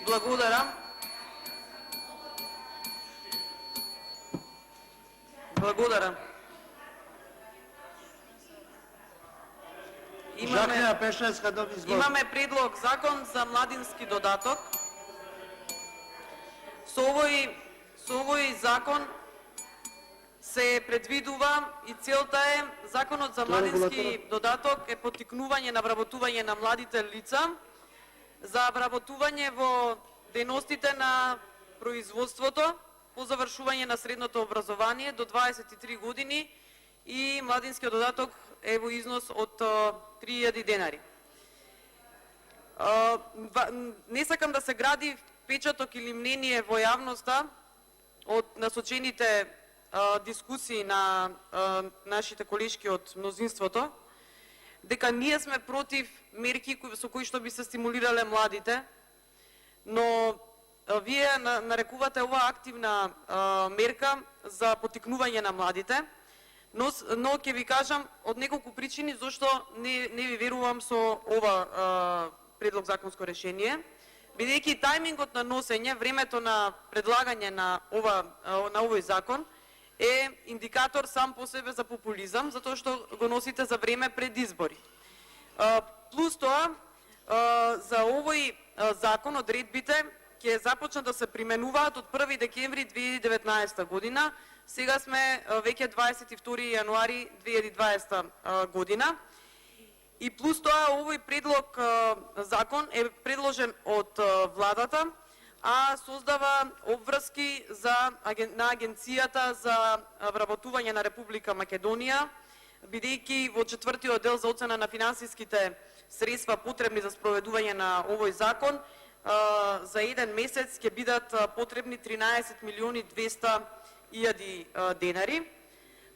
Благодарам. Благодарам. Имаме предлог закон за младински додаток. Со овој закон се предвидува и целта е законот за младински додаток е поттикнување на вработување на младите лица за вработување во дејностите на производството по завршување на средното образование до 23 години и младинскиот додаток е во износ од 3000 денари. Не сакам да се гради впечаток или мнение во јавноста од насочените дискусии на нашите колешки од мнозинството, дека ние сме против мерки со кои што би се стимулирале младите, но вие нарекувате ова активна мерка за поттикнување на младите, но ќе ви кажам од неколку причини зашто не ви верувам со ова предлог законско решение, бидејќи тајмингот на носење, времето на предлагање на овој закон е индикатор сам по себе за популизам, затоа што го носите за време пред избори. Плюс тоа, за овој закон одредбите ќе започнат да се применуваат од 1 декември 2019 година. Сега сме веќе 22 јануари 2020 година. И плюс тоа, овој предлог закон е предложен од владата, а создава обврски на Агенцијата за вработување на Република Македонија, бидејќи во 4-тиот дел за оцена на финансиските средства потребни за спроведување на овој закон, за еден месец ќе бидат потребни 13 милиони 200 илјади денари.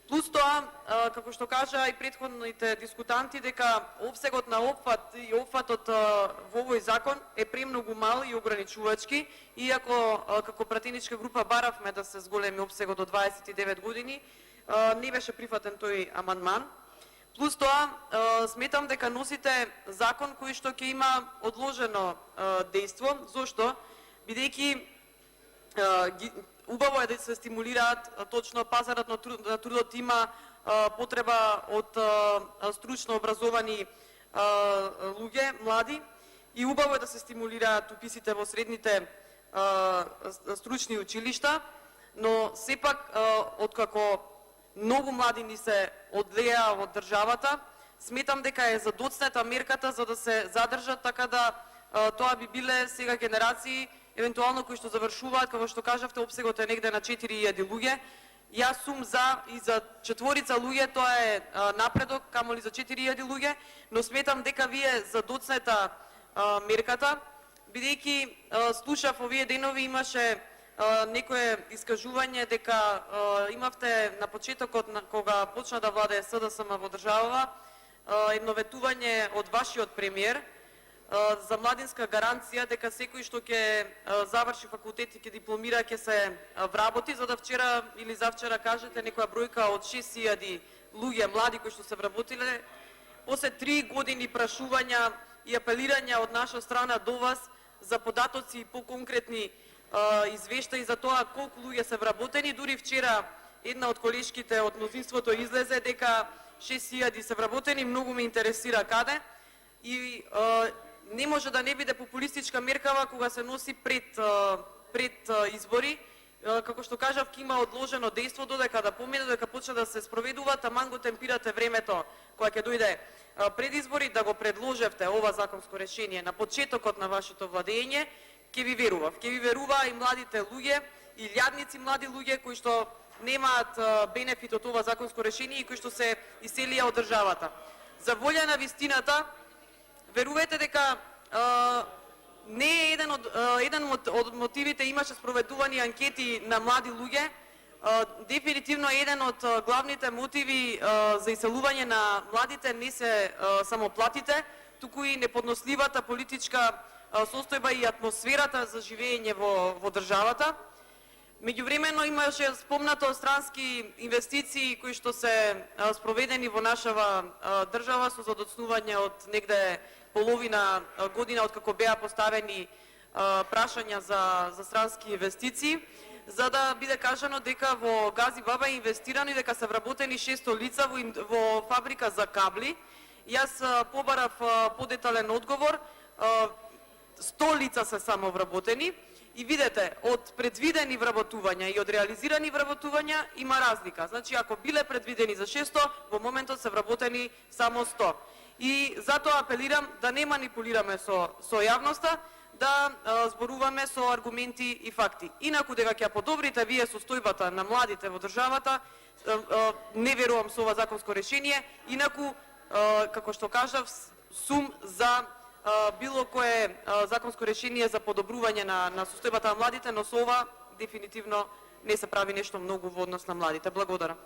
Плюс тоа, како што кажа и претходните дискутанти, дека опсегот на опфат и опфатот во овој закон е премногу мал и ограничувачки, иако како пратеничка група баравме да се зголеми опсегот до 29 години, не беше прифатен тој амандман. Плюс тоа, сметам дека носите закон кој што ќе има одложено дејство. Зошто? Бидејќи убаво е да се стимулираат точно пазарот на трудот, има потреба од стручно образовани луѓе, млади, и убаво е да се стимулираат уписите во средните стручни училишта, но сепак откако многу млади ни се одлеа од државата, сметам дека е задоцнета мерката за да се задржат, така да тоа би биле сега генерации евентуално кои што завршуваат, како што кажавте, опсегот е негде на 4000 луѓе. Јас сум за и за 4 луѓе, тоа е напредок, камоли за 4000 луѓе, но сметам дека вие задоцнета мерката, бидејќи слушав овие денови, имаше некое искажување дека имавте на почетокот кога почна да владее СДСМ во државава едно ветување од вашиот премиер за младинска гаранција, дека секој што ќе заврши факултет и ќе дипломира ќе се вработи, за да вчера или завчера кажете некоја бројка од 6000 луѓе млади кои што се вработиле. После 3 години прашувања и апелирања од наша страна до вас за податоци и поконкретни извештаи за тоа колку луѓе се вработени, дури вчера една од колешките од мнозинството излезе дека 6000 се вработени, многу ме интересира каде, и не може да не биде популистичка меркава кога се носи пред избори. Како што кажав, ќе има одложено дејство додека да помине, додека почне да се спроведува, таман го темпирате времето кога ќе дојде пред избори, да го предложевте ова законско решение на почетокот на вашето владење, ќе ви верував. Ќе ви верува и младите луѓе, и илјадници млади луѓе кои што немаат бенефит од ова законско решение и кои што се иселија од државата. За волја на вистината, верувате дека не е еден од мотивите, имаше спроведувани анкети на млади луѓе, дефинитивно еден од главните мотиви за иселување на младите не се само платите, туку и неподносливата политичка состојба и атмосферата за живење во државата. Меѓувремено имаше спомнато странски инвестиции кои што се спроведени во нашава држава со задоцнување од негде половина година од како беа поставени прашања за странски инвестиции, за да биде кажано дека во Гази Баба е инвестирано и дека се вработени 600 лица во фабрика за кабли. Јас побарав подетален одговор, 100 лица се само вработени и видете, од предвидени вработувања и од реализирани вработувања има разлика. Значи, ако биле предвидени за 600, во моментот се вработени само 100. И затоа апелирам да не манипулираме со јавноста, да зборуваме со аргументи и факти. Инаку дека ќе подобрите вие состојбата на младите во државата, не верувам со ова законско решение, инаку, како што кажав, сум за било кое законско решение за подобрување на состојбата на младите, но со ова дефинитивно не се прави нешто многу во однос на младите. Благодарам.